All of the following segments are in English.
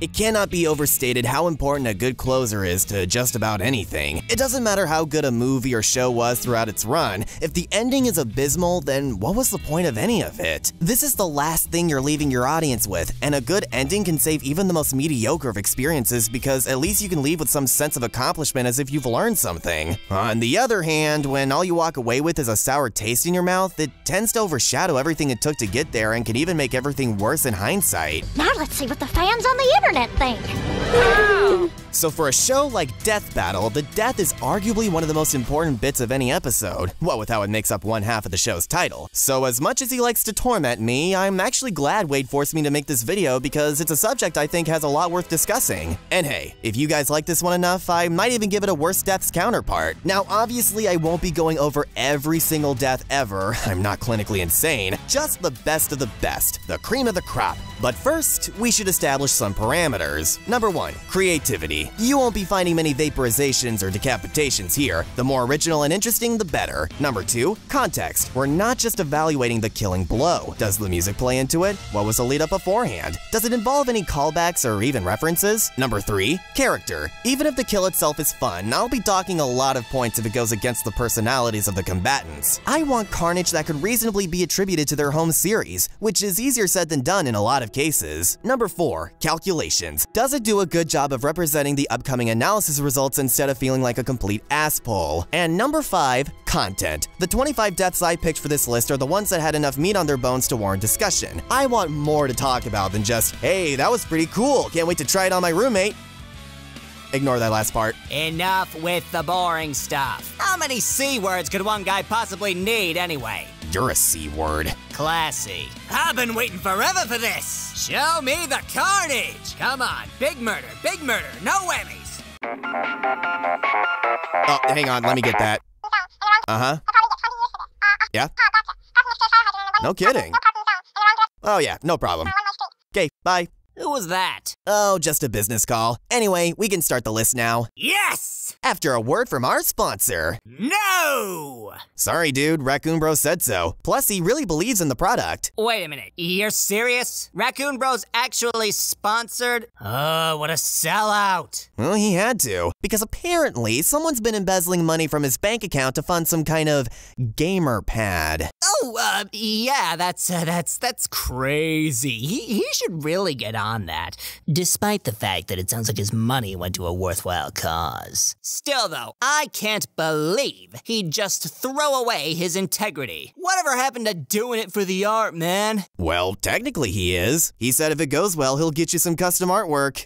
It cannot be overstated how important a good closer is to just about anything. It doesn't matter how good a movie or show was throughout its run. If the ending is abysmal, then what was the point of any of it? This is the last thing you're leaving your audience with, and a good ending can save even the most mediocre of experiences because at least you can leave with some sense of accomplishment as if you've learned something. On the other hand, when all you walk away with is a sour taste in your mouth, it tends to overshadow everything it took to get there and can even make everything worse in hindsight. Now let's see what the fans on the internet think. So for a show like Death Battle, the death is arguably one of the most important bits of any episode, what with how it makes up one half of the show's title. So as much as he likes to torment me, I'm actually glad Wade forced me to make this video because it's a subject I think has a lot worth discussing. And hey, if you guys like this one enough, I might even give it a worst deaths counterpart. Now obviously I won't be going over every single death ever, I'm not clinically insane, just the best of the best, the cream of the crop. But first, we should establish some parameters. Number 1, creativity. You won't be finding many vaporizations or decapitations here. The more original and interesting, the better. Number 2, context. We're not just evaluating the killing blow. Does the music play into it? What was the lead up beforehand? Does it involve any callbacks or even references? Number 3, character. Even if the kill itself is fun, I'll be docking a lot of points if it goes against the personalities of the combatants. I want carnage that could reasonably be attributed to their home series, which is easier said than done in a lot of cases. Number 4, calculations. Does it do a good job of representing the upcoming analysis results instead of feeling like a complete asshole? And number 5, content. The 25 deaths I picked for this list are the ones that had enough meat on their bones to warrant discussion. I want more to talk about than just, hey, that was pretty cool, can't wait to try it on my roommate. Ignore that last part. Enough with the boring stuff. How many C words could one guy possibly need anyway? You're a C word. Classy. I've been waiting forever for this. Show me the carnage. Come on, big murder, no whammies. Oh, hang on, let me get that. Uh-huh. Yeah? No kidding. Oh yeah, no problem. Okay, bye. Who was that? Oh, just a business call. Anyway, we can start the list now. Yes! After a word from our sponsor. No! Sorry, dude, Raccoon Bro said so. Plus, he really believes in the product. Wait a minute, you're serious? Raccoon Bro's actually sponsored? Oh, what a sellout. Well, he had to, because apparently someone's been embezzling money from his bank account to fund some kind of gamer pad. Oh, yeah, that's crazy. He should really get on that, despite the fact that it sounds like his money went to a worthwhile cause. Still though, I can't believe he'd just throw away his integrity. Whatever happened to doing it for the art, man? Well, technically he is. He said if it goes well, he'll get you some custom artwork.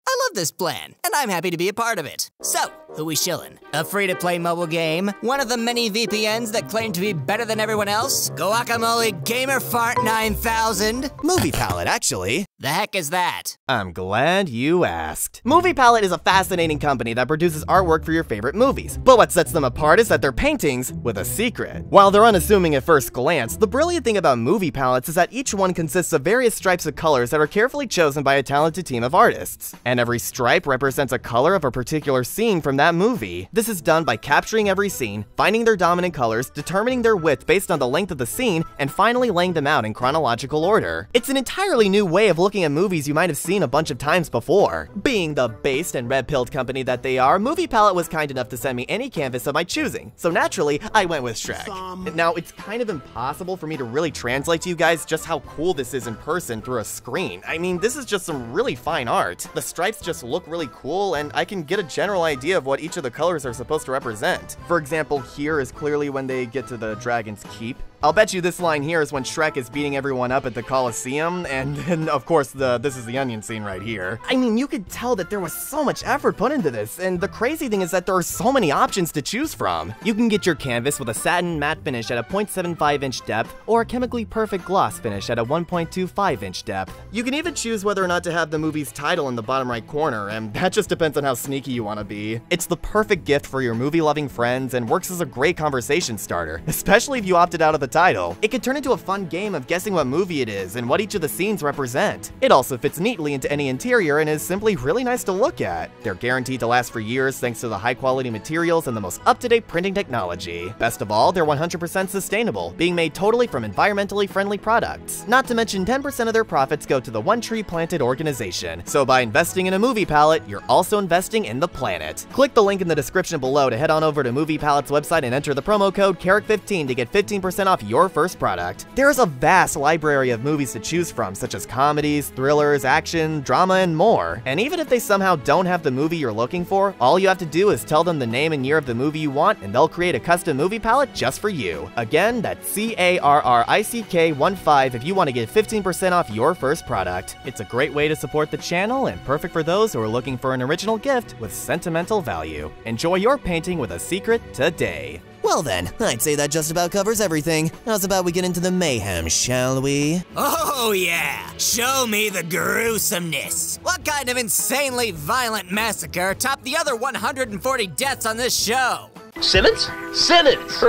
I love this plan, and I'm happy to be a part of it. So, who we shillin'? A free-to-play mobile game? One of the many VPNs that claim to be better than everyone else? Guacamole Gamer Fart 9000? Movie Palette, actually. The heck is that? I'm glad you asked. Movie Palette is a fascinating company that produces artwork for your favorite movies. But what sets them apart is that they're paintings with a secret. While they're unassuming at first glance, the brilliant thing about Movie Palettes is that each one consists of various stripes of colors that are carefully chosen by a talented team of artists. And every stripe represents a color of a particular scene from that movie. This is done by capturing every scene, finding their dominant colors, determining their width based on the length of the scene, and finally laying them out in chronological order. It's an entirely new way of looking at movies you might have seen a bunch of times before. Being the based and red-pilled company that they are, Movie Palette was kind enough to send me any canvas of my choosing, so naturally, I went with Shrek. Now, it's kind of impossible for me to really translate to you guys just how cool this is in person through a screen. I mean, this is just some really fine art. The stripes just look really cool, and I can get a general idea of what each of the colors are supposed to represent. For example, here is clearly when they get to the Dragon's Keep. I'll bet you this line here is when Shrek is beating everyone up at the Coliseum, and then, of course, this is the onion scene right here. I mean, you could tell that there was so much effort put into this, and the crazy thing is that there are so many options to choose from. You can get your canvas with a satin matte finish at a 0.75-inch depth, or a chemically perfect gloss finish at a 1.25-inch depth. You can even choose whether or not to have the movie's title in the bottom right corner, and that just depends on how sneaky you want to be. It's the perfect gift for your movie-loving friends, and works as a great conversation starter, especially if you opted out of the the title. It can turn into a fun game of guessing what movie it is and what each of the scenes represent. It also fits neatly into any interior and is simply really nice to look at. They're guaranteed to last for years thanks to the high-quality materials and the most up-to-date printing technology. Best of all, they're 100% sustainable, being made totally from environmentally friendly products. Not to mention 10% of their profits go to the One Tree Planted organization. So by investing in a movie palette, you're also investing in the planet. Click the link in the description below to head on over to Movie Palette's website and enter the promo code CARRICK15 to get 15% off your first product. There's a vast library of movies to choose from, such as comedies, thrillers, action, drama, and more. And even if they somehow don't have the movie you're looking for, all you have to do is tell them the name and year of the movie you want, and they'll create a custom movie palette just for you. Again, that's CARRICK15 if you want to get 15% off your first product. It's a great way to support the channel and perfect for those who are looking for an original gift with sentimental value. Enjoy your painting with a secret today. Well then, I'd say that just about covers everything. How's about we get into the mayhem, shall we? Oh yeah, show me the gruesomeness. What kind of insanely violent massacre topped the other 140 deaths on this show? Simmons? Simmons!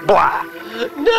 Blah. No!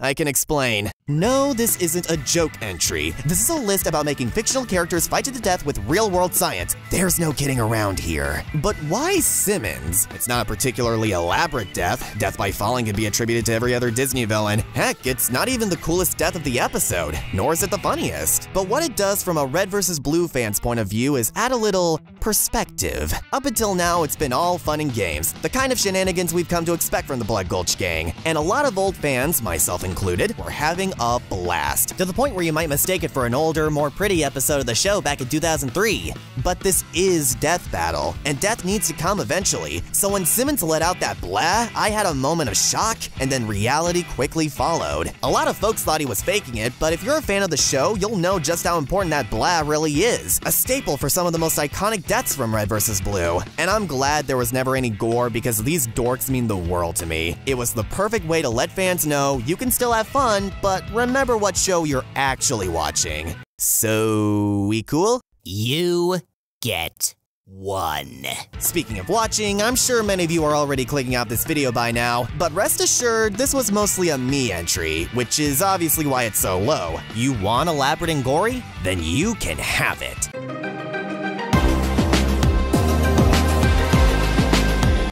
I can explain. No, this isn't a joke entry. This is a list about making fictional characters fight to the death with real-world science. There's no kidding around here. But why Simmons? It's not a particularly elaborate death. Death by falling can be attributed to every other Disney villain. Heck, it's not even the coolest death of the episode, nor is it the funniest. But what it does from a red versus blue fan's point of view is add a little perspective. Up until now, it's been all fun and games, the kind of shenanigans we've come to expect from the Blood Gulch gang. And a lot of old fans, myself included, were having a blast, to the point where you might mistake it for an older, more pretty episode of the show back in 2003. But this is Death Battle, and death needs to come eventually, so when Simmons let out that blah, I had a moment of shock, and then reality quickly followed. A lot of folks thought he was faking it, but if you're a fan of the show, you'll know just how important that blah really is, a staple for some of the most iconic deaths from Red vs. Blue. And I'm glad there was never any gore because these dorks mean the world to me. It was the perfect way to let fans know you can still have fun, but remember what show you're actually watching. So, we cool? You get one. Speaking of watching, I'm sure many of you are already clicking out this video by now, but rest assured, this was mostly a me entry, which is obviously why it's so low. You want elaborate and gory? Then you can have it.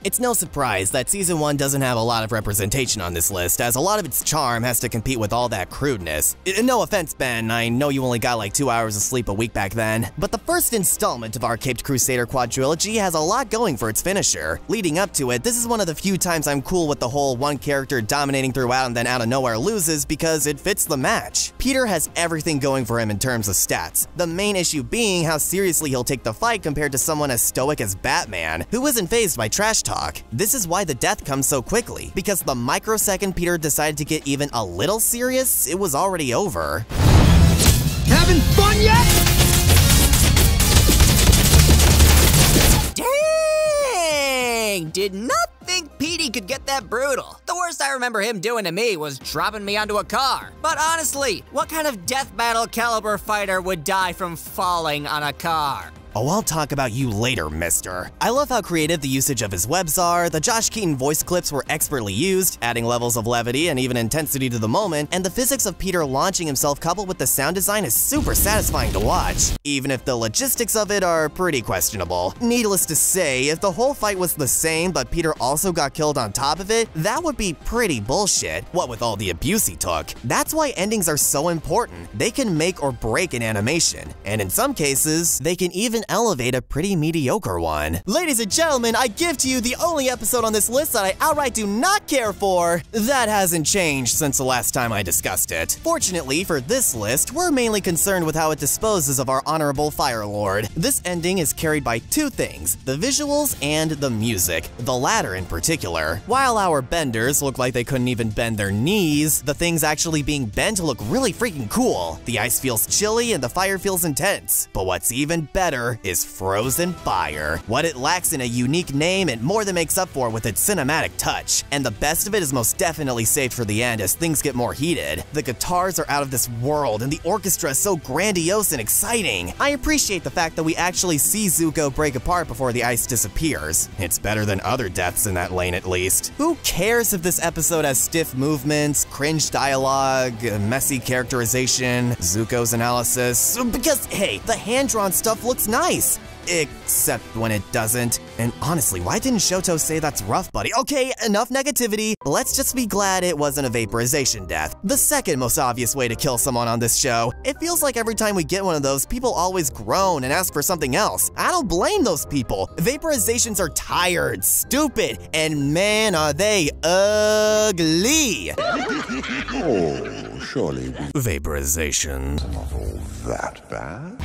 It's no surprise that Season 1 doesn't have a lot of representation on this list, as a lot of its charm has to compete with all that crudeness. No offense, Ben, I know you only got like 2 hours of sleep a week back then, but the first installment of our Caped Crusader quadrilogy has a lot going for its finisher. Leading up to it, this is one of the few times I'm cool with the whole one character dominating throughout and then out of nowhere loses because it fits the match. Peter has everything going for him in terms of stats, the main issue being how seriously he'll take the fight compared to someone as stoic as Batman, who isn't fazed by trash talk. This is why the death comes so quickly, because the microsecond Peter decided to get even a little serious, it was already over. Having fun yet? Dang! Did not think Petey could get that brutal. The worst I remember him doing to me was dropping me onto a car. But honestly, what kind of death battle caliber fighter would die from falling on a car? Oh, I'll talk about you later, mister. I love how creative the usage of his webs are, the Josh Keaton voice clips were expertly used, adding levels of levity and even intensity to the moment, and the physics of Peter launching himself coupled with the sound design is super satisfying to watch, even if the logistics of it are pretty questionable. Needless to say, if the whole fight was the same but Peter also got killed on top of it, that would be pretty bullshit, what with all the abuse he took. That's why endings are so important. They can make or break an animation, and in some cases, they can even elevate a pretty mediocre one. Ladies and gentlemen, I give to you the only episode on this list that I outright do not care for. That hasn't changed since the last time I discussed it. Fortunately for this list, we're mainly concerned with how it disposes of our honorable Fire Lord. This ending is carried by two things, the visuals and the music, the latter in particular. While our benders look like they couldn't even bend their knees, the things actually being bent look really freaking cool. The ice feels chilly and the fire feels intense. But what's even better here is Frozen Fire. What it lacks in a unique name, it more than makes up for with its cinematic touch. And the best of it is most definitely saved for the end as things get more heated. The guitars are out of this world, and the orchestra is so grandiose and exciting. I appreciate the fact that we actually see Zuko break apart before the ice disappears. It's better than other deaths in that lane, at least. Who cares if this episode has stiff movements, cringe dialogue, messy characterization, Zuko's analysis? Because, hey, the hand-drawn stuff looks nice. Except when it doesn't. And honestly, why didn't Shoto say that's rough, buddy? Okay, enough negativity. Let's just be glad it wasn't a vaporization death. The second most obvious way to kill someone on this show. It feels like every time we get one of those, people always groan and ask for something else. I don't blame those people. Vaporizations are tired, stupid, and man, are they ugly. Oh, surely Vaporization. not all that bad.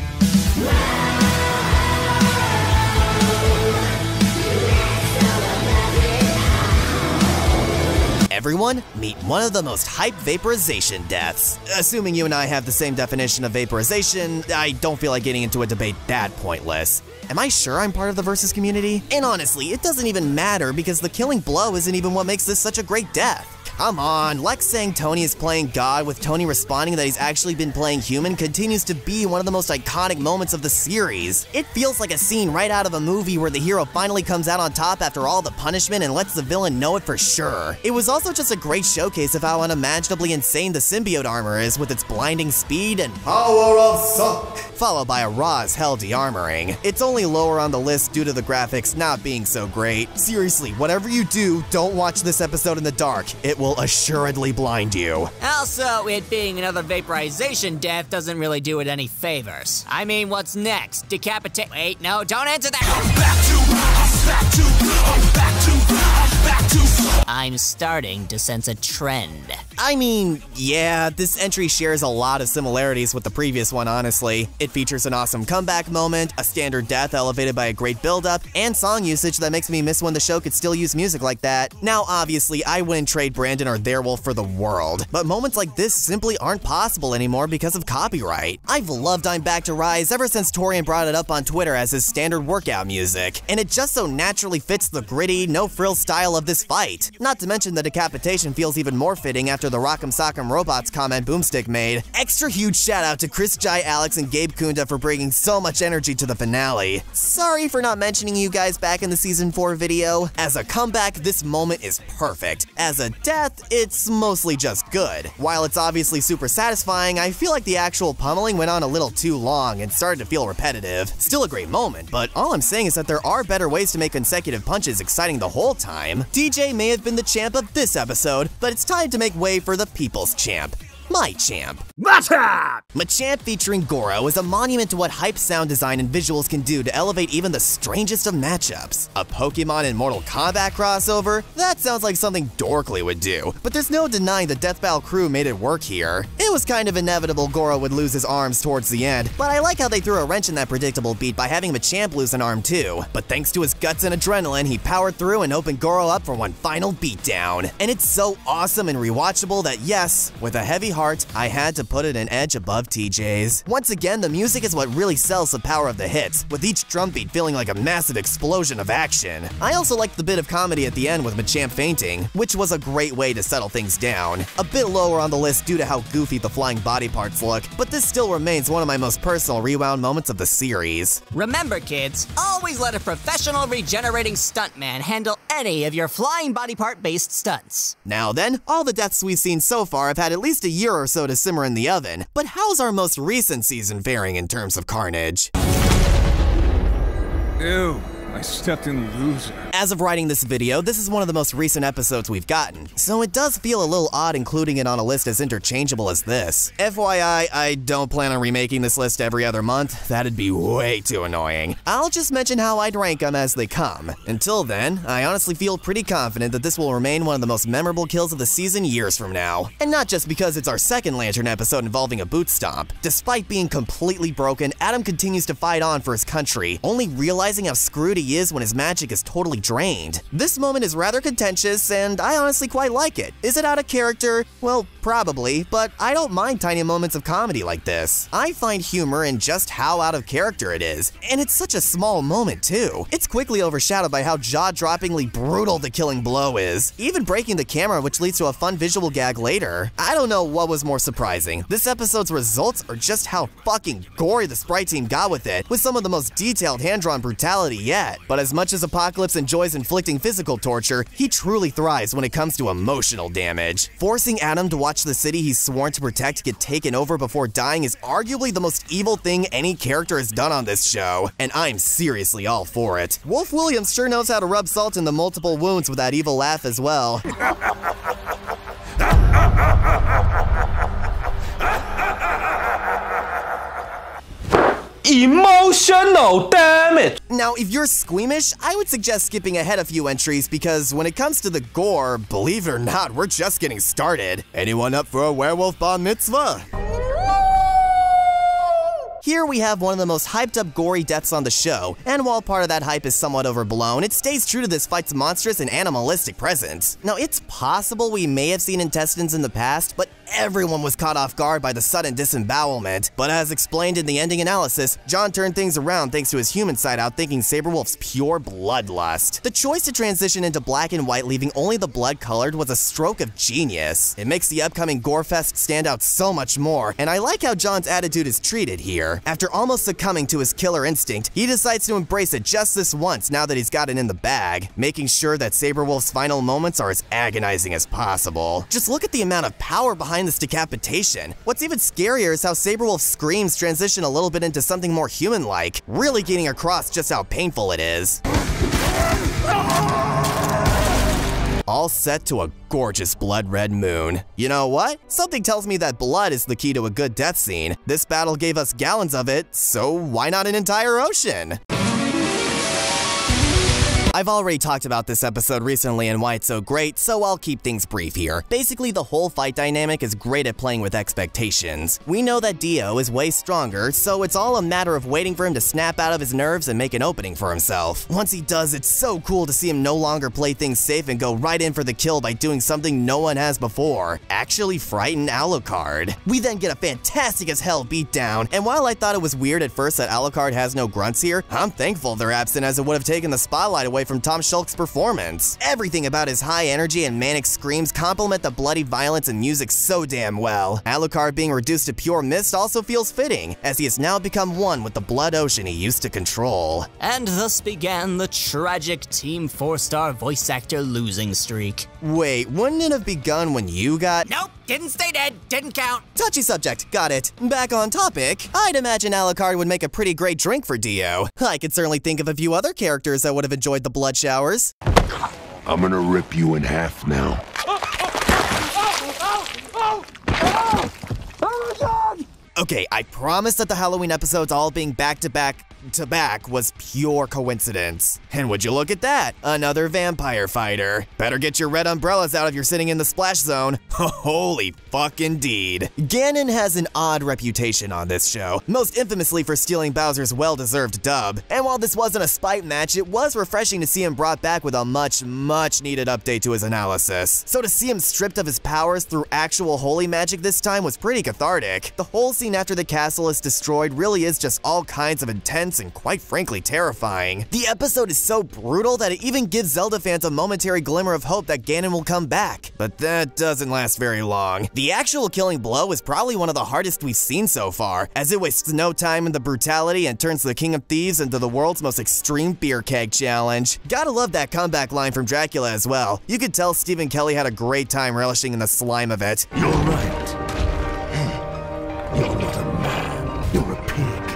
Everyone, meet one of the most hyped vaporization deaths. Assuming you and I have the same definition of vaporization, I don't feel like getting into a debate that pointless. Am I sure I'm part of the Versus community? And honestly, it doesn't even matter because the killing blow isn't even what makes this such a great death. Come on, Lex saying Tony is playing God with Tony responding that he's actually been playing human continues to be one of the most iconic moments of the series. It feels like a scene right out of a movie where the hero finally comes out on top after all the punishment and lets the villain know it for sure. It was also just a great showcase of how unimaginably insane the symbiote armor is with its blinding speed and power of Sunk, followed by a raw as hell de-armoring. It's only lower on the list due to the graphics not being so great. Seriously, whatever you do, don't watch this episode in the dark. It will assuredly blind you. Also, it being another vaporization death doesn't really do it any favors. I mean, what's next? Decapitate? Wait, no, don't answer that. I'm starting to sense a trend. I mean, yeah, this entry shares a lot of similarities with the previous one, honestly. It features an awesome comeback moment, a standard death elevated by a great build-up, and song usage that makes me miss when the show could still use music like that. Now, obviously, I wouldn't trade Brandon or Theirwolf for the world, but moments like this simply aren't possible anymore because of copyright. I've loved I'm Back to Rise ever since Torian brought it up on Twitter as his standard workout music, and it just so naturally fits the gritty, no-frills style of this fight. Not to mention the decapitation feels even more fitting after the Rock'em Sock'em Robots comment Boomstick made. Extra huge shout out to Chris Jai, Alex, and Gabe Kunda for bringing so much energy to the finale. Sorry for not mentioning you guys back in the Season 4 video. As a comeback, this moment is perfect. As a death, it's mostly just good. While it's obviously super satisfying, I feel like the actual pummeling went on a little too long and started to feel repetitive. Still a great moment, but all I'm saying is that there are better ways to make consecutive punches exciting the whole time. DJ may have been the champ of this episode, but it's time to make way for the people's champ. My champ. Machamp featuring Goro is a monument to what hype sound design and visuals can do to elevate even the strangest of matchups. A Pokemon and Mortal Kombat crossover? That sounds like something Dorkly would do, but there's no denying the Death Battle crew made it work here. It was kind of inevitable Goro would lose his arms towards the end, but I like how they threw a wrench in that predictable beat by having Machamp lose an arm too. But thanks to his guts and adrenaline, he powered through and opened Goro up for one final beatdown. And it's so awesome and rewatchable that yes, with a heavy heart, I had to put it an edge above TJ's. Once again, the music is what really sells the power of the hits, with each drum beat feeling like a massive explosion of action. I also liked the bit of comedy at the end with Machamp fainting, which was a great way to settle things down. A bit lower on the list due to how goofy the flying body parts look, but this still remains one of my most personal rewound moments of the series. Remember, kids, always let a professional regenerating stuntman handle any of your flying body part-based stunts. Now then, all the deaths we've seen so far have had at least a year or so to simmer in the oven, but how's our most recent season faring in terms of carnage? Ew. I stepped in loser. As of writing this video, this is one of the most recent episodes we've gotten, so it does feel a little odd including it on a list as interchangeable as this. FYI, I don't plan on remaking this list every other month. That'd be way too annoying. I'll just mention how I'd rank them as they come. Until then, I honestly feel pretty confident that this will remain one of the most memorable kills of the season years from now. And not just because it's our second Lantern episode involving a boot stomp. Despite being completely broken, Adam continues to fight on for his country, only realizing how screwed he is when his magic is totally drained. This moment is rather contentious, and I honestly quite like it. Is it out of character? Well, probably, but I don't mind tiny moments of comedy like this. I find humor in just how out of character it is, and it's such a small moment too. It's quickly overshadowed by how jaw-droppingly brutal the killing blow is, even breaking the camera, which leads to a fun visual gag later. I don't know what was more surprising, this episode's results or just how fucking gory the sprite team got with it, with some of the most detailed hand-drawn brutality yet. But as much as Apocalypse enjoys inflicting physical torture, he truly thrives when it comes to emotional damage. Forcing Adam to watch the city he's sworn to protect get taken over before dying is arguably the most evil thing any character has done on this show, and I'm seriously all for it. Wolf Williams sure knows how to rub salt in the multiple wounds with that evil laugh as well. Emotional damage! Now, if you're squeamish, I would suggest skipping ahead a few entries because when it comes to the gore, believe it or not, we're just getting started. Anyone up for a werewolf bar mitzvah? Here we have one of the most hyped up gory deaths on the show, and while part of that hype is somewhat overblown, it stays true to this fight's monstrous and animalistic presence. Now, it's possible we may have seen intestines in the past, but everyone was caught off guard by the sudden disembowelment. But as explained in the ending analysis, John turned things around thanks to his human side outthinking Saberwolf's pure bloodlust. The choice to transition into black and white, leaving only the blood colored, was a stroke of genius. It makes the upcoming Gorefest stand out so much more, and I like how John's attitude is treated here. After almost succumbing to his killer instinct, he decides to embrace it just this once now that he's got it in the bag, making sure that Saberwolf's final moments are as agonizing as possible. Just look at the amount of power behind this decapitation. What's even scarier is how Saberwolf's screams transition a little bit into something more human-like, really getting across just how painful it is. All set to a gorgeous blood-red moon. You know what? Something tells me that blood is the key to a good death scene. This battle gave us gallons of it, so why not an entire ocean? I've already talked about this episode recently and why it's so great, so I'll keep things brief here. Basically, the whole fight dynamic is great at playing with expectations. We know that Dio is way stronger, so it's all a matter of waiting for him to snap out of his nerves and make an opening for himself. Once he does, it's so cool to see him no longer play things safe and go right in for the kill by doing something no one has before, actually frighten Alucard. We then get a fantastic as hell beatdown, and while I thought it was weird at first that Alucard has no grunts here, I'm thankful they're absent as it would have taken the spotlight away from Tom Shulk's performance. Everything about his high energy and manic screams complement the bloody violence and music so damn well. Alucard being reduced to pure mist also feels fitting, as he has now become one with the blood ocean he used to control. And thus began the tragic Team 4-star voice actor losing streak. Wait, wouldn't it have begun when you got— Nope, didn't stay dead, didn't count. Touchy subject, got it. Back on topic, I'd imagine Alucard would make a pretty great drink for Dio. I could certainly think of a few other characters that would have enjoyed the blood showers. I'm gonna rip you in half now. Okay, I promise that the Halloween episodes all being back-to-back was pure coincidence. And would you look at that? Another vampire fighter. Better get your red umbrellas out if you're sitting in the splash zone. Holy fuck indeed. Ganon has an odd reputation on this show, most infamously for stealing Bowser's well-deserved dub. And while this wasn't a spite match, it was refreshing to see him brought back with a much needed update to his analysis. So to see him stripped of his powers through actual holy magic this time was pretty cathartic. The whole scene after the castle is destroyed really is just all kinds of intense and quite frankly terrifying. The episode is so brutal that it even gives Zelda fans a momentary glimmer of hope that Ganon will come back. But that doesn't last very long. The actual killing blow is probably one of the hardest we've seen so far, as it wastes no time in the brutality and turns the King of Thieves into the world's most extreme beer keg challenge. Gotta love that comeback line from Dracula as well. You could tell Stephen Kelly had a great time relishing in the slime of it. You're right. You're not a man. You're a pig.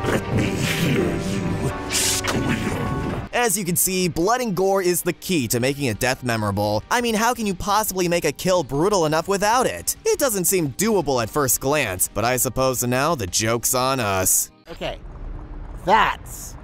Let me hear you squeal. As you can see, blood and gore is the key to making a death memorable. I mean, how can you possibly make a kill brutal enough without it? It doesn't seem doable at first glance, but I suppose now the joke's on us. Okay, that's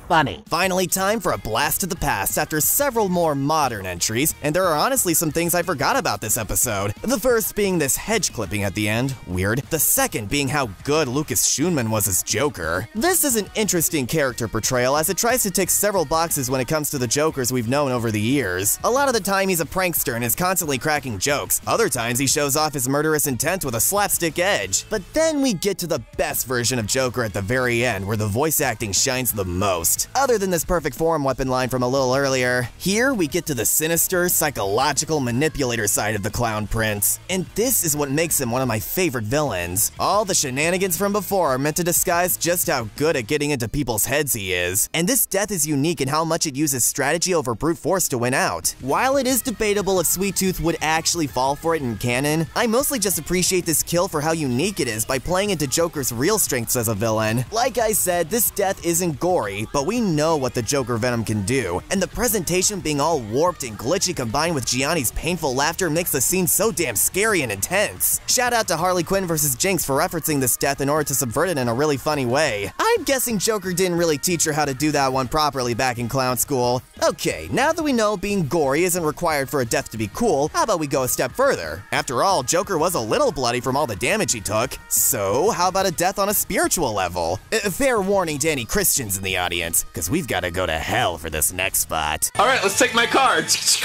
funny. Finally, time for a blast to the past after several more modern entries, and there are honestly some things I forgot about this episode. The first being this hedge clipping at the end, weird. The second being how good Lucas Schoonman was as Joker. This is an interesting character portrayal as it tries to tick several boxes when it comes to the Jokers we've known over the years. A lot of the time he's a prankster and is constantly cracking jokes. Other times he shows off his murderous intent with a slapstick edge. But then we get to the best version of Joker at the very end, where the voice acting shines the most. Other than this perfect form weapon line from a little earlier, here we get to the sinister, psychological manipulator side of the Clown Prince. And this is what makes him one of my favorite villains. All the shenanigans from before are meant to disguise just how good at getting into people's heads he is. And this death is unique in how much it uses strategy over brute force to win out. While it is debatable if Sweet Tooth would actually fall for it in canon, I mostly just appreciate this kill for how unique it is by playing into Joker's real strengths as a villain. Like I said, this death isn't gory, but we know what the Joker Venom can do, and the presentation being all warped and glitchy combined with Gianni's painful laughter makes the scene so damn scary and intense. Shout out to Harley Quinn vs. Jinx for referencing this death in order to subvert it in a really funny way. I'm guessing Joker didn't really teach her how to do that one properly back in clown school. Okay, now that we know being gory isn't required for a death to be cool, how about we go a step further? After all, Joker was a little bloody from all the damage he took, so how about a death on a spiritual level? Fair warning to any Christians in the audience, because we've got to go to hell for this next spot. All right, let's take my cards.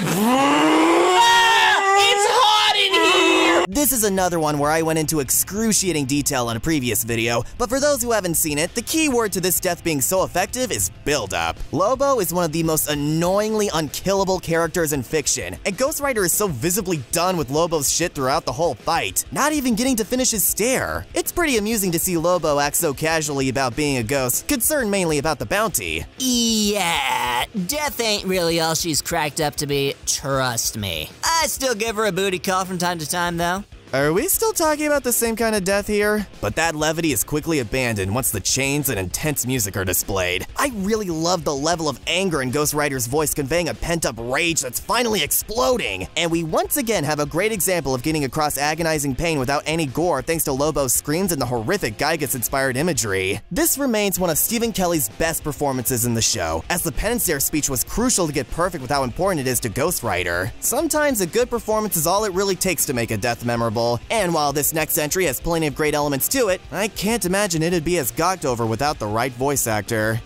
It's hot in here! This is another one where I went into excruciating detail in a previous video, but for those who haven't seen it, the key word to this death being so effective is build-up. Lobo is one of the most annoyingly unkillable characters in fiction, and Ghost Rider is so visibly done with Lobo's shit throughout the whole fight, not even getting to finish his stare. It's pretty amusing to see Lobo act so casually about being a ghost, concerned mainly about the bounty. Yeah, death ain't really all she's cracked up to be, trust me. I still give her a booty call from time to time, though. Are we still talking about the same kind of death here? But that levity is quickly abandoned once the chains and intense music are displayed. I really love the level of anger in Ghost Rider's voice conveying a pent-up rage that's finally exploding. And we once again have a great example of getting across agonizing pain without any gore thanks to Lobo's screams and the horrific Gygas-inspired imagery. This remains one of Stephen Kelly's best performances in the show, as the pen and stare speech was crucial to get perfect with how important it is to Ghost Rider. Sometimes a good performance is all it really takes to make a death memorable. And while this next entry has plenty of great elements to it, I can't imagine it'd be as gawked over without the right voice actor.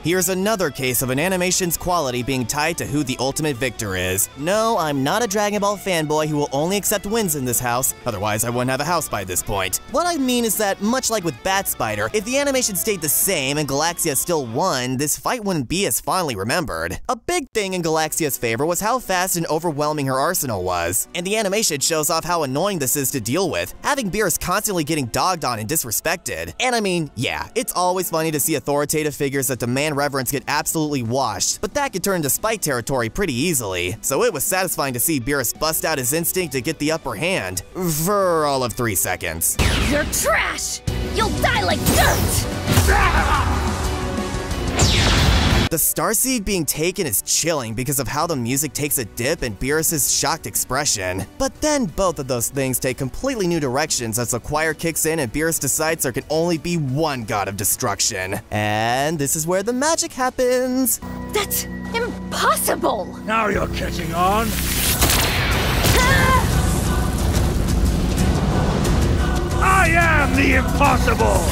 Here's another case of an animation's quality being tied to who the ultimate victor is. No, I'm not a Dragon Ball fanboy who will only accept wins in this house, otherwise I wouldn't have a house by this point. What I mean is that, much like with Bat Spider, if the animation stayed the same and Galaxia still won, this fight wouldn't be as fondly remembered. A big thing in Galaxia's favor was how fast and overwhelming her arsenal was, and the animation shows off how annoying this is to deal with, having Beerus constantly getting dogged on and disrespected. And I mean, yeah, it's always funny to see authoritative figures that demand reverence get absolutely washed, but that could turn into spite territory pretty easily, so it was satisfying to see Beerus bust out his instinct to get the upper hand, for all of 3 seconds. You're trash! You'll die like dirt! The starseed being taken is chilling because of how the music takes a dip and Beerus' shocked expression. But then both of those things take completely new directions as the choir kicks in and Beerus decides there can only be one god of destruction. And this is where the magic happens. That's impossible! Now you're catching on. I am the impossible!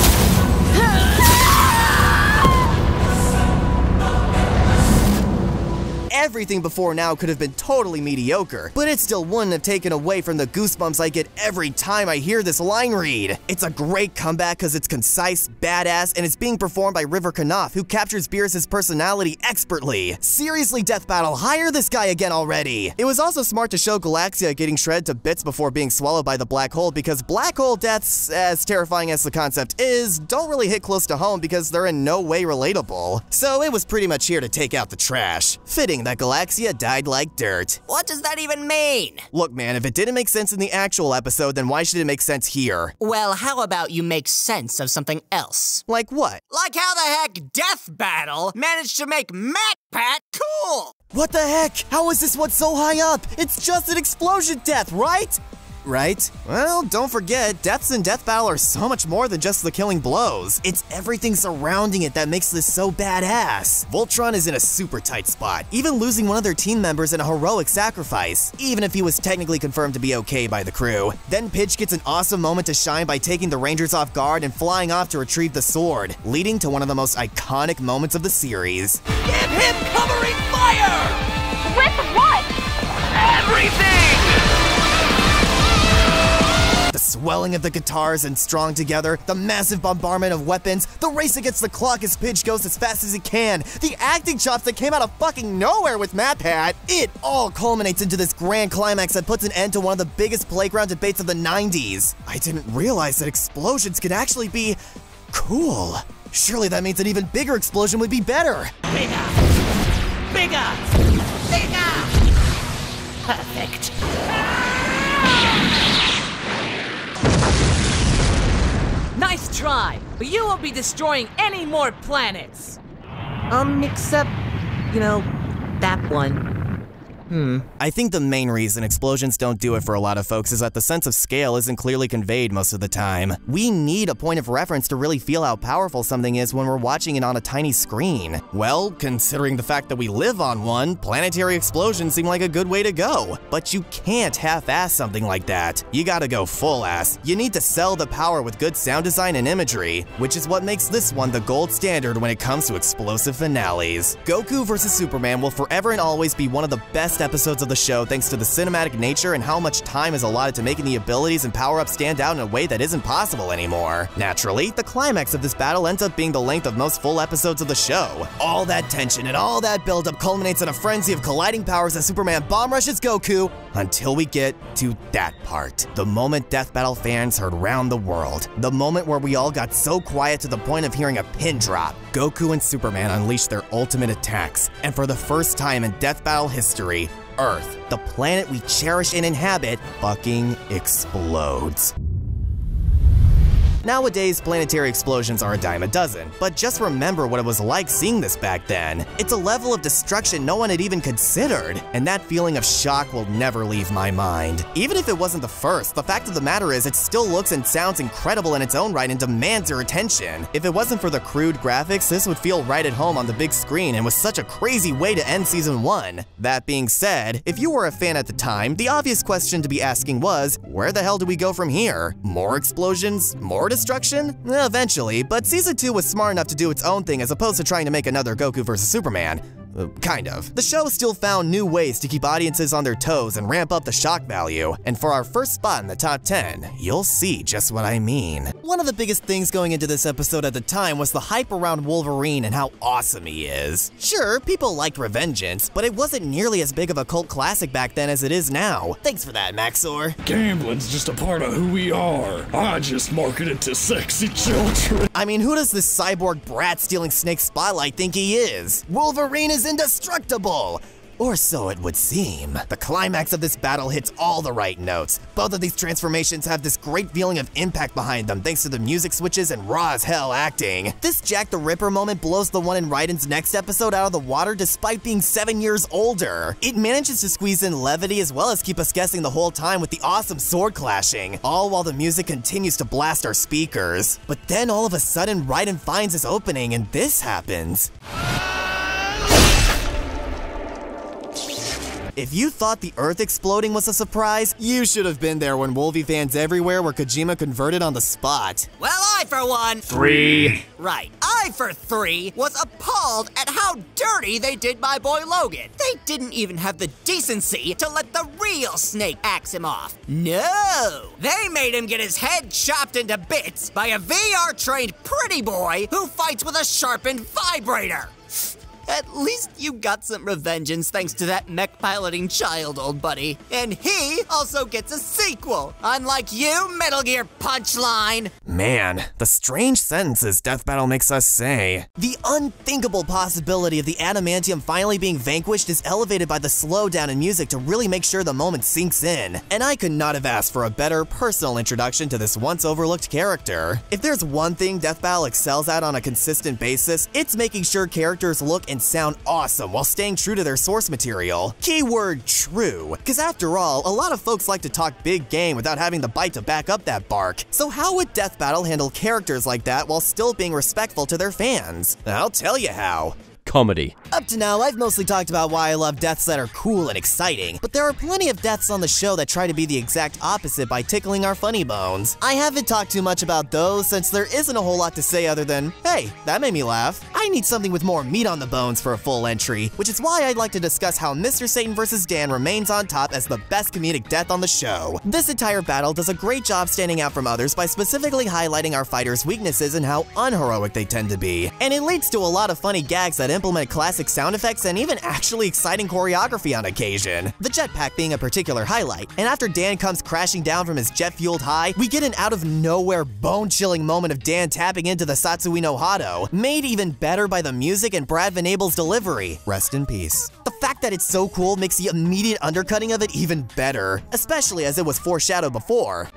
Everything before now could have been totally mediocre, but it still wouldn't have taken away from the goosebumps I get every time I hear this line read. It's a great comeback because it's concise, badass, and it's being performed by River Knopf, who captures Beerus' personality expertly. Seriously, Death Battle, hire this guy again already! It was also smart to show Galaxia getting shredded to bits before being swallowed by the black hole, because black hole deaths, as terrifying as the concept is, don't really hit close to home because they're in no way relatable. So it was pretty much here to take out the trash. Fitting that Galaxia died like dirt. What does that even mean? Look man, if it didn't make sense in the actual episode, then why should it make sense here? Well, how about you make sense of something else? Like what? Like how the heck Death Battle managed to make MatPat cool! What the heck? How is this one so high up? It's just an explosion death, right? right? Well, don't forget, deaths in Death Battle are so much more than just the killing blows. It's everything surrounding it that makes this so badass. Voltron is in a super tight spot, even losing one of their team members in a heroic sacrifice, even if he was technically confirmed to be okay by the crew. Then Pidge gets an awesome moment to shine by taking the Rangers off guard and flying off to retrieve the sword, leading to one of the most iconic moments of the series. Give him covering fire! With what? Everything! The swelling of the guitars and strong together, the massive bombardment of weapons, the race against the clock as Pidge goes as fast as he can, the acting chops that came out of fucking nowhere with MatPat. It all culminates into this grand climax that puts an end to one of the biggest playground debates of the 90s. I didn't realize that explosions could actually be cool. Surely that means an even bigger explosion would be better. Bigger! Bigger! Bigger! Perfect. Nice try, but you won't be destroying any more planets. Except, you know, that one. I think the main reason explosions don't do it for a lot of folks is that the sense of scale isn't clearly conveyed most of the time. We need a point of reference to really feel how powerful something is when we're watching it on a tiny screen. Well, considering the fact that we live on one, planetary explosions seem like a good way to go. But you can't half-ass something like that. You gotta go full-ass. You need to sell the power with good sound design and imagery, which is what makes this one the gold standard when it comes to explosive finales. Goku vs. Superman will forever and always be one of the best episodes of the show thanks to the cinematic nature and how much time is allotted to making the abilities and power-ups stand out in a way that isn't possible anymore. Naturally, the climax of this battle ends up being the length of most full episodes of the show. All that tension and all that build-up culminates in a frenzy of colliding powers as Superman bomb rushes Goku until we get to that part. The moment Death Battle fans heard round the world. The moment where we all got so quiet to the point of hearing a pin drop. Goku and Superman unleashed their ultimate attacks, and for the first time in Death Battle history, Earth, the planet we cherish and inhabit, fucking explodes. Nowadays, planetary explosions are a dime a dozen, but just remember what it was like seeing this back then. It's a level of destruction no one had even considered, and that feeling of shock will never leave my mind. Even if it wasn't the first, the fact of the matter is it still looks and sounds incredible in its own right and demands your attention. If it wasn't for the crude graphics, this would feel right at home on the big screen and was such a crazy way to end Season 1. That being said, if you were a fan at the time, the obvious question to be asking was, where the hell do we go from here? More explosions? More destruction? Eventually, but Season 2 was smart enough to do its own thing as opposed to trying to make another Goku vs. Superman. Kind of. The show still found new ways to keep audiences on their toes and ramp up the shock value, and for our first spot in the top 10, you'll see just what I mean. One of the biggest things going into this episode at the time was the hype around Wolverine and how awesome he is. Sure, people liked Revengeance, but it wasn't nearly as big of a cult classic back then as it is now. Thanks for that, Maxor. Gambling's just a part of who we are. I just market it to sexy children. I mean, who does this cyborg brat stealing Snake's spotlight think he is? Wolverine is indestructible! Or so it would seem. The climax of this battle hits all the right notes. Both of these transformations have this great feeling of impact behind them thanks to the music switches and raw as hell acting. This Jack the Ripper moment blows the one in Raiden's next episode out of the water despite being 7 years older. It manages to squeeze in levity as well as keep us guessing the whole time with the awesome sword clashing, all while the music continues to blast our speakers. But then all of a sudden Raiden finds his opening and this happens. If you thought the Earth exploding was a surprise, you should have been there when Wolvie fans everywhere were Kojima converted on the spot. Well, I, for one... 3. Right. I, for 3, was appalled at how dirty they did my boy Logan. They didn't even have the decency to let the real Snake axe him off. No! They made him get his head chopped into bits by a VR-trained pretty boy who fights with a sharpened vibrator. At least you got some revengeance thanks to that mech-piloting child, old buddy. And he also gets a sequel, unlike you, Metal Gear Punchline! Man, the strange sentences Death Battle makes us say. The unthinkable possibility of the adamantium finally being vanquished is elevated by the slowdown in music to really make sure the moment sinks in. And I could not have asked for a better personal introduction to this once overlooked character. If there's one thing Death Battle excels at on a consistent basis, it's making sure characters look and and sound awesome while staying true to their source material. Keyword true, because after all, a lot of folks like to talk big game without having the bite to back up that bark. So how would Death Battle handle characters like that while still being respectful to their fans? I'll tell you how. Comedy. Up to now, I've mostly talked about why I love deaths that are cool and exciting, but there are plenty of deaths on the show that try to be the exact opposite by tickling our funny bones. I haven't talked too much about those since there isn't a whole lot to say other than, hey, that made me laugh. I need something with more meat on the bones for a full entry, which is why I'd like to discuss how Mr. Satan vs. Dan remains on top as the best comedic death on the show. This entire battle does a great job standing out from others by specifically highlighting our fighters' weaknesses and how unheroic they tend to be. And it leads to a lot of funny gags that implement classic sound effects and even actually exciting choreography on occasion. The jetpack being a particular highlight, and after Dan comes crashing down from his jet-fueled high, we get an out-of-nowhere bone-chilling moment of Dan tapping into the Satsui no Hado, made even better by the music and Brad Van Abel's delivery. Rest in peace. The fact that it's so cool makes the immediate undercutting of it even better, especially as it was foreshadowed before.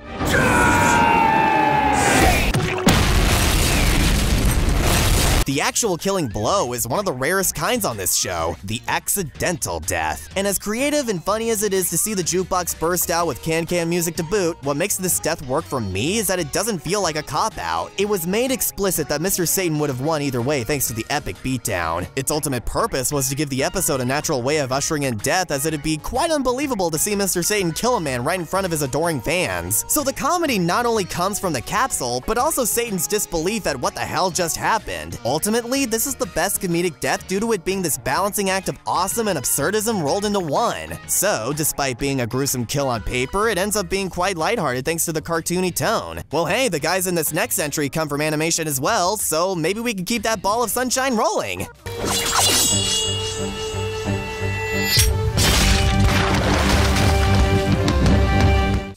The actual killing blow is one of the rarest kinds on this show, the accidental death. And as creative and funny as it is to see the jukebox burst out with can-can music to boot, what makes this death work for me is that it doesn't feel like a cop-out. It was made explicit that Mr. Satan would have won either way thanks to the epic beatdown. Its ultimate purpose was to give the episode a natural way of ushering in death, as it'd be quite unbelievable to see Mr. Satan kill a man right in front of his adoring fans. So the comedy not only comes from the capsule, but also Satan's disbelief at what the hell just happened. Ultimately, this is the best comedic death due to it being this balancing act of awesome and absurdism rolled into one. So, despite being a gruesome kill on paper, it ends up being quite lighthearted thanks to the cartoony tone. Well hey, the guys in this next entry come from animation as well, so maybe we can keep that ball of sunshine rolling.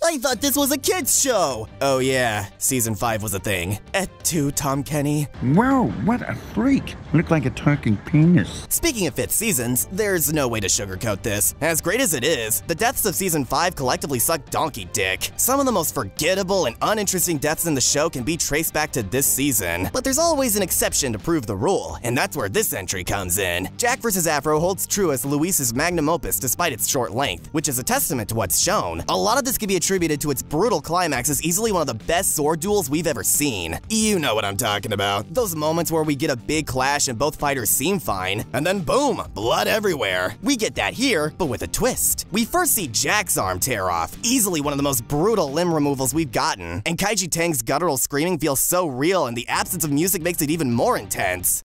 I thought this was a kids show! Oh yeah, season 5 was a thing. Et tu, Tom Kenny? Whoa, what a freak! Looked like a talking penis. Speaking of 5th seasons, there's no way to sugarcoat this. As great as it is, the deaths of season 5 collectively suck donkey dick. Some of the most forgettable and uninteresting deaths in the show can be traced back to this season. But there's always an exception to prove the rule, and that's where this entry comes in. Jack vs. Afro holds true as Luis's magnum opus despite its short length, which is a testament to what's shown. A lot of this can be attributed to its brutal climax as easily one of the best sword duels we've ever seen. You know what I'm talking about. Those moments where we get a big clash and both fighters seem fine, and then boom, blood everywhere. We get that here, but with a twist. We first see Jack's arm tear off, easily one of the most brutal limb removals we've gotten, and Kaiji Tang's guttural screaming feels so real and the absence of music makes it even more intense.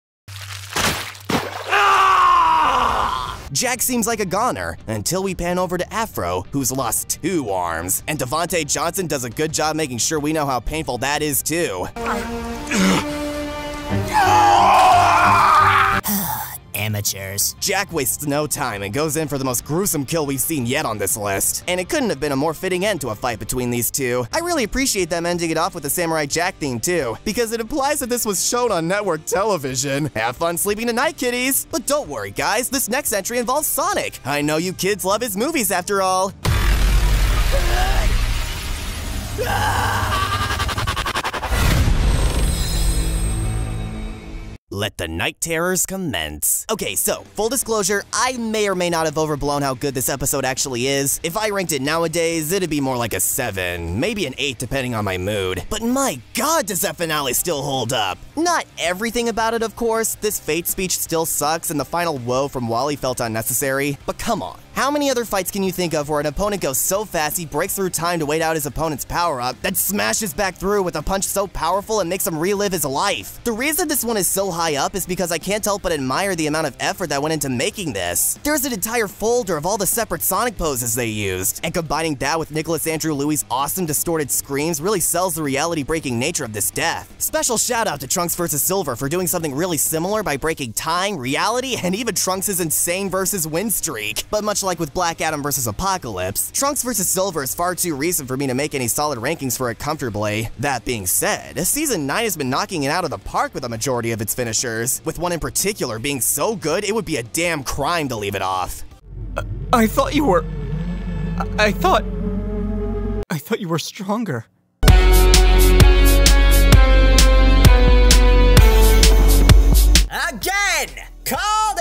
Jack seems like a goner, until we pan over to Afro, who's lost 2 arms. And Devontae Johnson does a good job making sure we know how painful that is too. Amateurs. Jack wastes no time and goes in for the most gruesome kill we've seen yet on this list. And it couldn't have been a more fitting end to a fight between these two. I really appreciate them ending it off with the Samurai Jack theme too, because it implies that this was shown on network television. Have fun sleeping tonight, kiddies! But don't worry guys, this next entry involves Sonic. I know you kids love his movies after all. Let the night terrors commence. Okay, so, full disclosure, I may or may not have overblown how good this episode actually is. If I ranked it nowadays, it'd be more like a 7, maybe an 8 depending on my mood. But my god, does that finale still hold up? Not everything about it, of course. This Fate speech still sucks, and the final woe from Wally felt unnecessary. But come on. How many other fights can you think of where an opponent goes so fast he breaks through time to wait out his opponent's power-up, then smashes back through with a punch so powerful it makes him relive his life? The reason this one is so high up is because I can't help but admire the amount of effort that went into making this. There's an entire folder of all the separate Sonic poses they used, and combining that with Nicholas Andrew Louis' awesome distorted screams really sells the reality-breaking nature of this death. Special shout out to Trunks vs. Silver for doing something really similar by breaking time, reality, and even Trunks' insane versus win streak. But much like with Black Adam vs. Apocalypse, Trunks vs. Silver is far too recent for me to make any solid rankings for it comfortably. That being said, Season 9 has been knocking it out of the park with a majority of its finishers, with one in particular being so good it would be a damn crime to leave it off. I thought you were... I thought you were stronger. Again! Called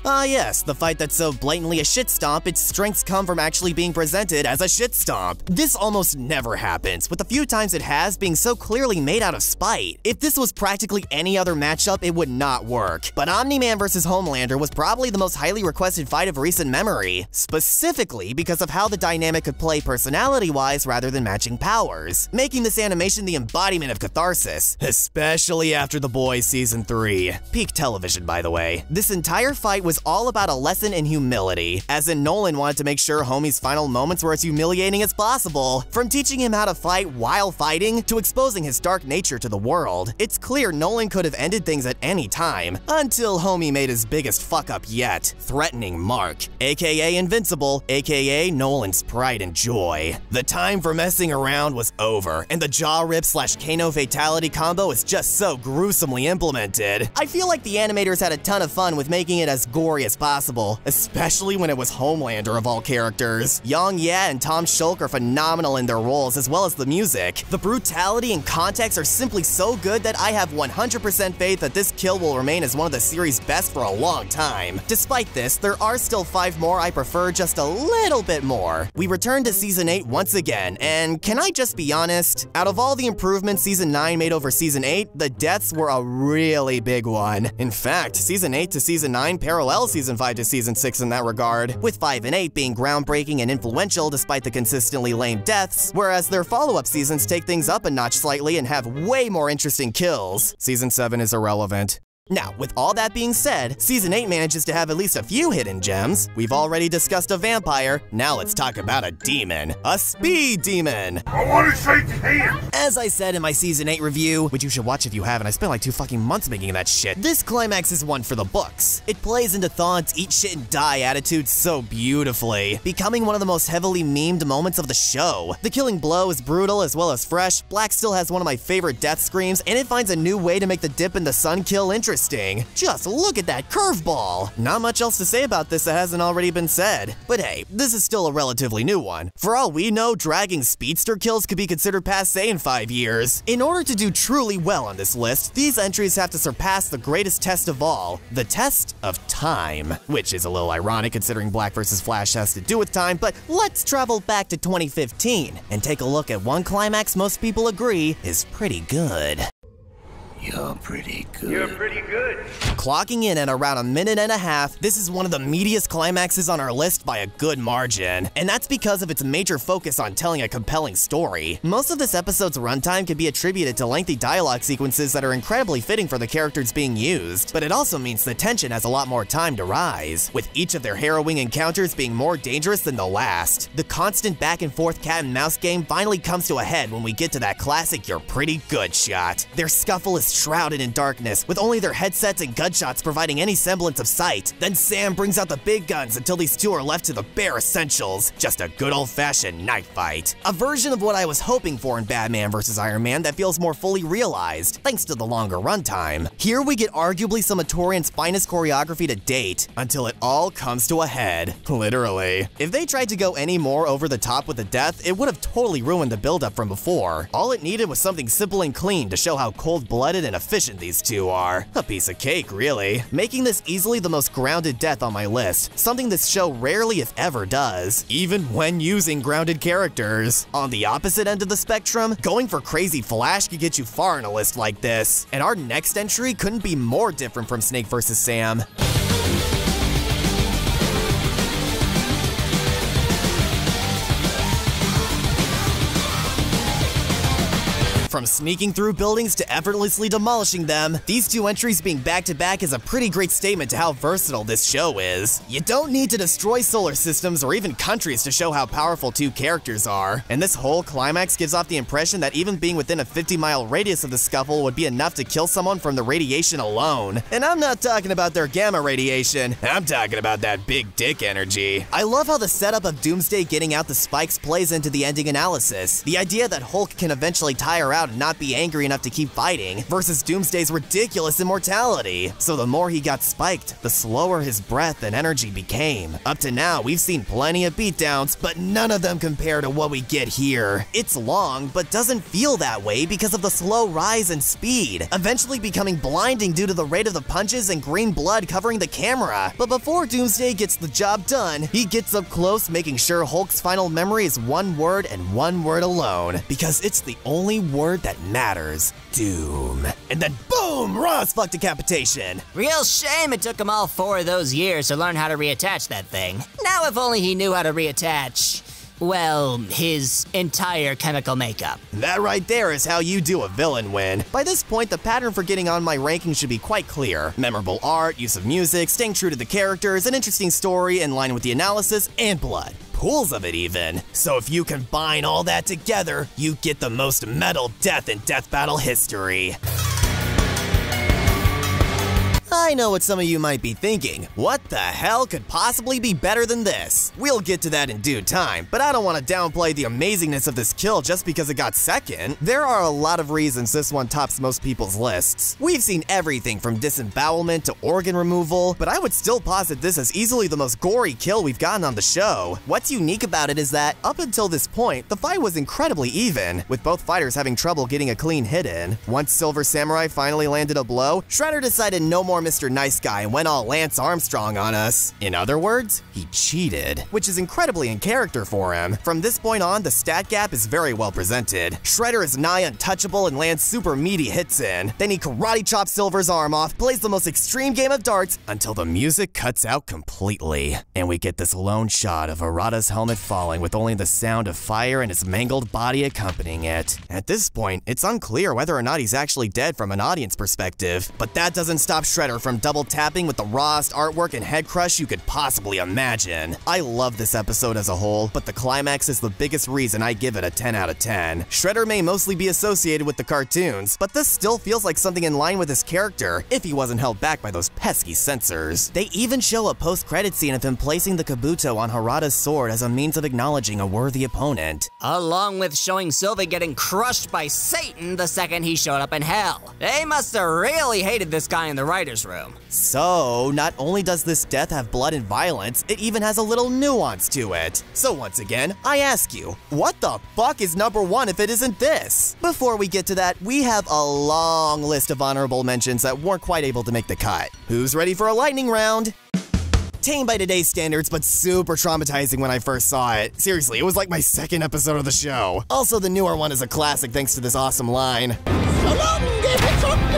Ah yes, the fight that's so blatantly a shit stomp, its strengths come from actually being presented as a shit stomp. This almost never happens, with the few times it has being so clearly made out of spite. If this was practically any other matchup, it would not work. But Omni-Man vs. Homelander was probably the most highly requested fight of recent memory, specifically because of how the dynamic could play personality-wise rather than matching powers, making this animation the embodiment of catharsis, especially after The Boys Season 3. Peak television, by the way. This entire fight was all about a lesson in humility, as in Nolan wanted to make sure Homie's final moments were as humiliating as possible. From teaching him how to fight while fighting, to exposing his dark nature to the world, it's clear Nolan could have ended things at any time, until Homie made his biggest fuck-up yet, threatening Mark, aka Invincible, aka Nolan's pride and joy. The time for messing around was over, and the jaw rip / Kano fatality combo is just so gruesomely implemented. I feel like the animators had a ton of fun with making it as gory as possible, especially when it was Homelander of all characters. Yang Ye and Tom Shulk are phenomenal in their roles, as well as the music. The brutality and context are simply so good that I have 100% faith that this kill will remain as one of the series' best for a long time. Despite this, there are still 5 more I prefer just a little bit more. We return to Season 8 once again, and can I just be honest? Out of all the improvements Season 9 made over Season 8, the deaths were a really big one. In fact, Season 8 to Season 9 parallel Season 5 to Season 6 in that regard, with 5 and 8 being groundbreaking and influential despite the consistently lame deaths, whereas their follow-up seasons take things up a notch slightly and have way more interesting kills. Season 7 is irrelevant. Now, with all that being said, Season 8 manages to have at least a few hidden gems. We've already discussed a vampire, now let's talk about a demon. A speed demon! I want to shake hands! As I said in my Season 8 review, which you should watch if you haven't, I spent like 2 fucking months making that shit, this climax is one for the books. It plays into Thawne's eat shit and die attitude so beautifully, becoming one of the most heavily memed moments of the show. The killing blow is brutal as well as fresh, Black still has one of my favorite death screams, and it finds a new way to make the dip in the sun kill interesting. Just look at that curveball! Not much else to say about this that hasn't already been said. But hey, this is still a relatively new one. For all we know, dragging speedster kills could be considered passé in 5 years. In order to do truly well on this list, these entries have to surpass the greatest test of all, the test of time. Which is a little ironic considering Black vs. Flash has to do with time, but let's travel back to 2015 and take a look at one climax most people agree is pretty good. You're pretty good. You're pretty good. Clocking in at around 1.5 minutes, this is one of the meatiest climaxes on our list by a good margin, and that's because of its major focus on telling a compelling story. Most of this episode's runtime can be attributed to lengthy dialogue sequences that are incredibly fitting for the characters being used, but it also means the tension has a lot more time to rise, with each of their harrowing encounters being more dangerous than the last. The constant back and forth cat and mouse game finally comes to a head when we get to that classic "you're pretty good" shot. Their scuffle is shrouded in darkness, with only their headsets and gunshots providing any semblance of sight. Then Sam brings out the big guns until these two are left to the bare essentials. Just a good old-fashioned knife fight. A version of what I was hoping for in Batman vs. Iron Man that feels more fully realized, thanks to the longer runtime. Here we get arguably some of Torian's finest choreography to date, until it all comes to a head. Literally. If they tried to go any more over the top with the death, it would have totally ruined the build-up from before. All it needed was something simple and clean to show how cold-blooded and efficient these two are. A piece of cake, really. Making this easily the most grounded death on my list, something this show rarely if ever does, even when using grounded characters. On the opposite end of the spectrum, going for Crazy Flash could get you far in a list like this, and our next entry couldn't be more different from Snake vs. Sam. From sneaking through buildings to effortlessly demolishing them, these two entries being back-to-back is a pretty great statement to how versatile this show is. You don't need to destroy solar systems or even countries to show how powerful two characters are, and this whole climax gives off the impression that even being within a 50-mile radius of the scuffle would be enough to kill someone from the radiation alone. And I'm not talking about their gamma radiation, I'm talking about that big dick energy. I love how the setup of Doomsday getting out the spikes plays into the ending analysis. The idea that Hulk can eventually tire out out and not be angry enough to keep fighting, versus Doomsday's ridiculous immortality. So the more he got spiked, the slower his breath and energy became. Up to now, we've seen plenty of beatdowns, but none of them compare to what we get here. It's long, but doesn't feel that way because of the slow rise in speed, eventually becoming blinding due to the rate of the punches and green blood covering the camera. But before Doomsday gets the job done, he gets up close, making sure Hulk's final memory is one word and one word alone, because it's the only word that matters: Doom. And then boom, raw as fuck decapitation. Real shame it took him all 4 of those years to learn how to reattach that thing. Now if only he knew how to reattach, well, his entire chemical makeup. That right there is how you do a villain win. By this point, the pattern for getting on my ranking should be quite clear. Memorable art, use of music, staying true to the characters, an interesting story in line with the analysis, and blood. Pools of it even. So if you combine all that together, you get the most metal death in death battle history. I know what some of you might be thinking. What the hell could possibly be better than this? We'll get to that in due time, but I don't want to downplay the amazingness of this kill just because it got second. There are a lot of reasons this one tops most people's lists. We've seen everything from disembowelment to organ removal, but I would still posit this as easily the most gory kill we've gotten on the show. What's unique about it is that, up until this point, the fight was incredibly even, with both fighters having trouble getting a clean hit in. Once Silver Samurai finally landed a blow, Shredder decided no more Mr. Nice Guy and went all Lance Armstrong on us. In other words, he cheated, which is incredibly in character for him. From this point on, the stat gap is very well presented. Shredder is nigh untouchable and lands super meaty hits in. Then he karate chops Silver's arm off, plays the most extreme game of darts until the music cuts out completely. And we get this lone shot of Arata's helmet falling with only the sound of fire and his mangled body accompanying it. At this point, it's unclear whether or not he's actually dead from an audience perspective, but that doesn't stop Shredder from double tapping with the rawest artwork and head crush you could possibly imagine. I love this episode as a whole, but the climax is the biggest reason I give it a 10 out of 10. Shredder may mostly be associated with the cartoons, but this still feels like something in line with his character, if he wasn't held back by those pesky censors. They even show a post-credit scene of him placing the kabuto on Harada's sword as a means of acknowledging a worthy opponent. Along with showing Sylvie getting crushed by Satan the second he showed up in hell. They must have really hated this guy in the writer's room. So, not only does this death have blood and violence, it even has a little nuance to it. So once again, I ask you, what the fuck is number 1 if it isn't this? Before we get to that, we have a long list of honorable mentions that weren't quite able to make the cut. Who's ready for a lightning round? Tame by today's standards, but super traumatizing when I first saw it. Seriously, it was like my second episode of the show. Also, the newer one is a classic thanks to this awesome line.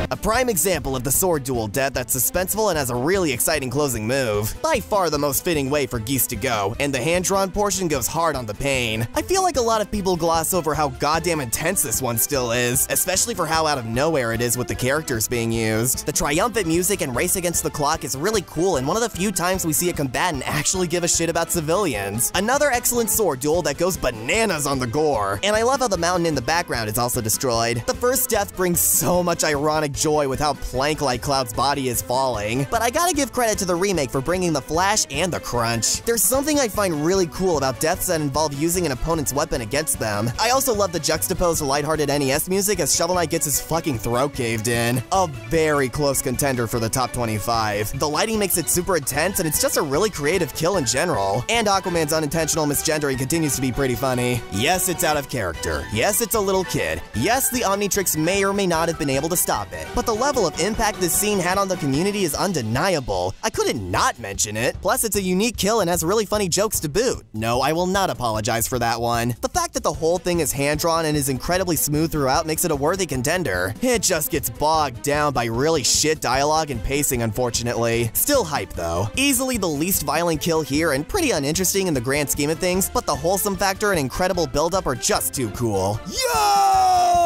A prime example of the sword duel death that's suspenseful and has a really exciting closing move. By far the most fitting way for Geese to go, and the hand-drawn portion goes hard on the pain. I feel like a lot of people gloss over how goddamn intense this one still is, especially for how out of nowhere it is with the characters being used. The triumphant music and race against the clock is really cool and one of the few times we see a combatant actually give a shit about civilians. Another excellent sword duel that goes bananas on the gore. And I love how the mountain in the background is also destroyed. The first death brings so much ironic joy with how plank-like Cloud's body is falling, but I gotta give credit to the remake for bringing the flash and the crunch. There's something I find really cool about deaths that involve using an opponent's weapon against them. I also love the juxtaposed lighthearted NES music as Shovel Knight gets his fucking throat caved in. A very close contender for the top 25. The lighting makes it super intense and it's just a really creative kill in general. And Aquaman's unintentional misgendering continues to be pretty funny. Yes, it's out of character. Yes, it's a little kid. Yes, the Omnitrix may or may not have been able to stop it. But the level of impact this scene had on the community is undeniable. I couldn't not mention it. Plus, it's a unique kill and has really funny jokes to boot. No, I will not apologize for that one. The fact that the whole thing is hand-drawn and is incredibly smooth throughout makes it a worthy contender. It just gets bogged down by really shit dialogue and pacing, unfortunately. Still hype, though. Easily the least violent kill here and pretty uninteresting in the grand scheme of things, but the wholesome factor and incredible buildup are just too cool. Yo!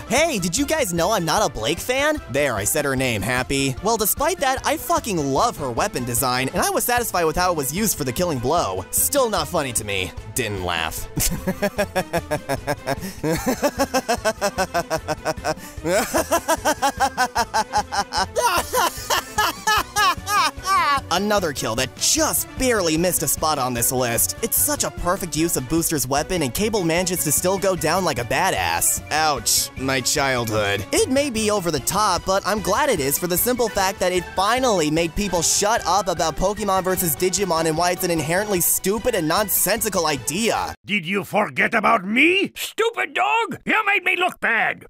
Hey, did you guys know I'm not a Blake fan? There, I said her name, happy. Well, despite that, I fucking love her weapon design, and I was satisfied with how it was used for the killing blow. Still not funny to me. Didn't laugh. another kill that just barely missed a spot on this list. It's such a perfect use of Booster's weapon, and Cable manages to still go down like a badass. Ouch, my childhood. It may be over the top, but I'm glad it is for the simple fact that it finally made people shut up about Pokemon vs. Digimon and why it's an inherently stupid and nonsensical idea. Did you forget about me? Stupid dog! You made me look bad!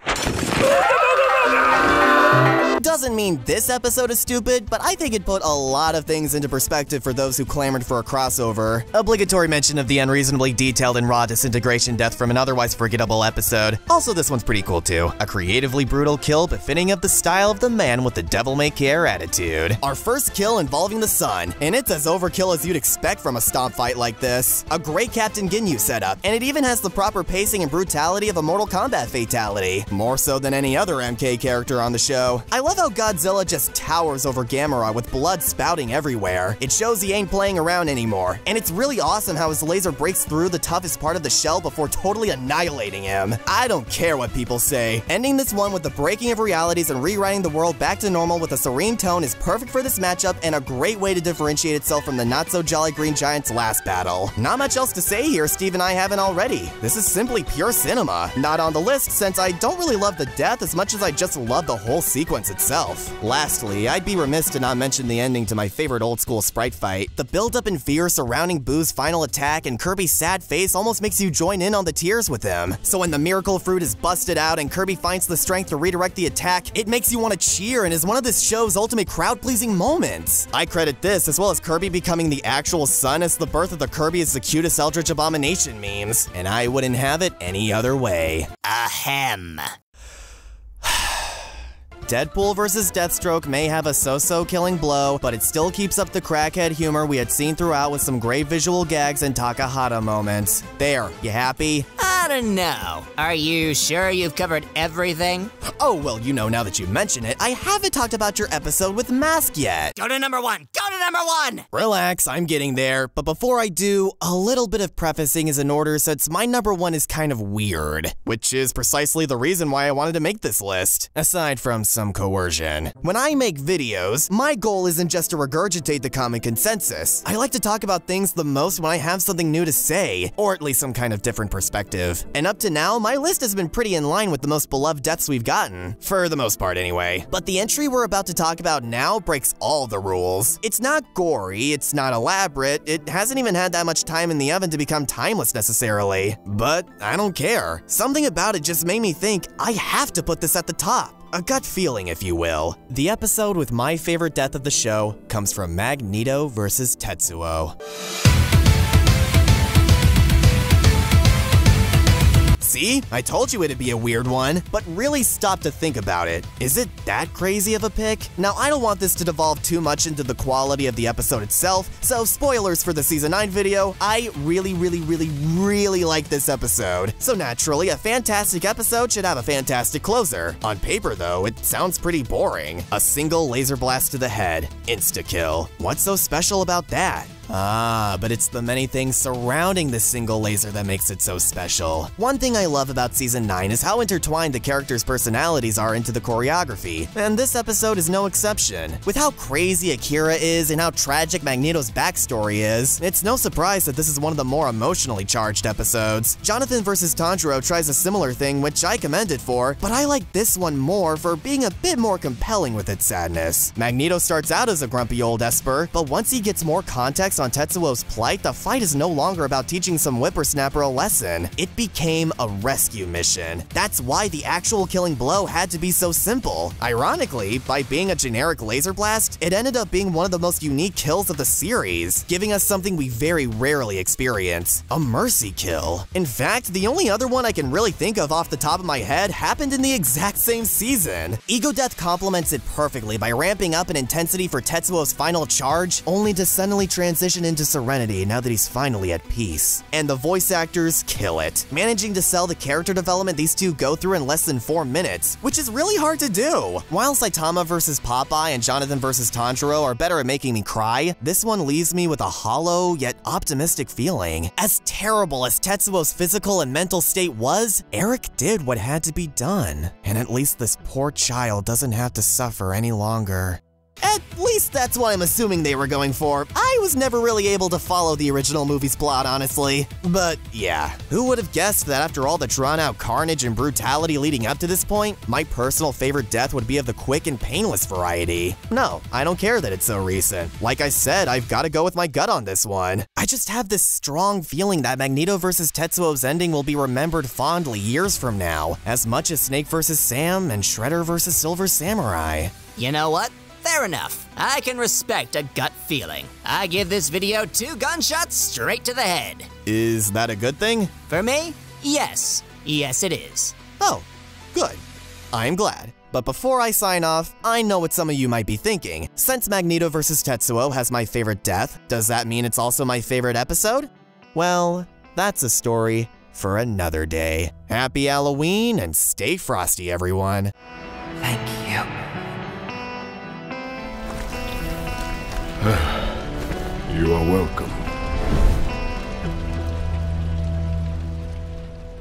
Doesn't mean this episode is stupid, but I think it put a lot of things into perspective for those who clamored for a crossover. Obligatory mention of the unreasonably detailed and raw disintegration death from an otherwise forgettable episode. Also, this one's pretty cool too. A creatively brutal kill befitting of the style of the man with the devil-may-care attitude. Our first kill involving the sun, and it's as overkill as you'd expect from a stomp fight like this. A great Captain Ginyu setup, and it even has the proper pacing and brutality of a Mortal Kombat fatality. More so than any other MK character on the show. I love how Godzilla just towers over Gamera with blood spouting everywhere. It shows he ain't playing around anymore, and it's really awesome how his laser breaks through the toughest part of the shell before totally annihilating him. I don't care what people say. Ending this one with the breaking of realities and rewriting the world back to normal with a serene tone is perfect for this matchup and a great way to differentiate itself from the not-so-jolly Green Giant's last battle. Not much else to say here Steve and I haven't already. This is simply pure cinema. Not on the list since I don't really love the death as much as I just love the whole sequence itself. Lastly, I'd be remiss to not mention the ending to my favorite old-school sprite fight. The build-up and fear surrounding Boo's final attack and Kirby's sad face almost makes you join in on the tears with him. So when the miracle fruit is busted out and Kirby finds the strength to redirect the attack, it makes you want to cheer and is one of this show's ultimate crowd-pleasing moments. I credit this, as well as Kirby becoming the actual sun, as the birth of the Kirby is the cutest Eldritch Abomination memes, and I wouldn't have it any other way. Ahem. Deadpool vs. Deathstroke may have a so-so killing blow, but it still keeps up the crackhead humor we had seen throughout with some great visual gags and Takahata moments. There, you happy? I don't know. Are you sure you've covered everything? Oh, well, you know, now that you mention it, I haven't talked about your episode with Mask yet. Go to number one! Go to number one! Relax, I'm getting there, but before I do, a little bit of prefacing is in order since my number one is kind of weird, which is precisely the reason why I wanted to make this list, aside from some coercion. When I make videos, my goal isn't just to regurgitate the common consensus. I like to talk about things the most when I have something new to say, or at least some kind of different perspective. And up to now, my list has been pretty in line with the most beloved deaths we've gotten, for the most part anyway. But the entry we're about to talk about now breaks all the rules. It's not gory, it's not elaborate, it hasn't even had that much time in the oven to become timeless necessarily. But I don't care. Something about it just made me think, I have to put this at the top. A gut feeling, if you will. The episode with my favorite death of the show comes from Magneto vs. Tetsuo. See? I told you it'd be a weird one, but really stop to think about it. Is it that crazy of a pick? Now, I don't want this to devolve too much into the quality of the episode itself, so spoilers for the Season 9 video, I really like this episode. So naturally, a fantastic episode should have a fantastic closer. On paper, though, it sounds pretty boring. A single laser blast to the head. Insta-kill. What's so special about that? Ah, but it's the many things surrounding the single laser that makes it so special. One thing I love about Season 9 is how intertwined the characters' personalities are into the choreography, and this episode is no exception. With how crazy Akira is and how tragic Magneto's backstory is, it's no surprise that this is one of the more emotionally charged episodes. Jonathan vs. Tanjiro tries a similar thing, which I commend it for, but I like this one more for being a bit more compelling with its sadness. Magneto starts out as a grumpy old Esper, but once he gets more context on Tetsuo's plight, the fight is no longer about teaching some whippersnapper a lesson. It became a rescue mission. That's why the actual killing blow had to be so simple. Ironically, by being a generic laser blast, it ended up being one of the most unique kills of the series, giving us something we very rarely experience, a mercy kill. In fact, the only other one I can really think of off the top of my head happened in the exact same season. Ego Death complements it perfectly by ramping up in intensity for Tetsuo's final charge, only to suddenly transition into serenity now that he's finally at peace. And the voice actors kill it, managing to sell the character development these two go through in less than 4 minutes, which is really hard to do. While Saitama vs. Popeye and Jonathan vs. Tanjiro are better at making me cry, this one leaves me with a hollow yet optimistic feeling. As terrible as Tetsuo's physical and mental state was, Eric did what had to be done. And at least this poor child doesn't have to suffer any longer. At least that's what I'm assuming they were going for. I was never really able to follow the original movie's plot, honestly. But yeah, who would have guessed that after all the drawn-out carnage and brutality leading up to this point, my personal favorite death would be of the quick and painless variety? No, I don't care that it's so recent. Like I said, I've got to go with my gut on this one. I just have this strong feeling that Magneto vs. Tetsuo's ending will be remembered fondly years from now, as much as Snake vs. Sam and Shredder vs. Silver Samurai. You know what? Fair enough. I can respect a gut feeling. I give this video 2 gunshots straight to the head. Is that a good thing? For me, yes. Yes, it is. Oh, good. I'm glad. But before I sign off, I know what some of you might be thinking. Since Magneto vs. Tetsuo has my favorite death, does that mean it's also my favorite episode? Well, that's a story for another day. Happy Halloween and stay frosty, everyone. Thank you. You are welcome.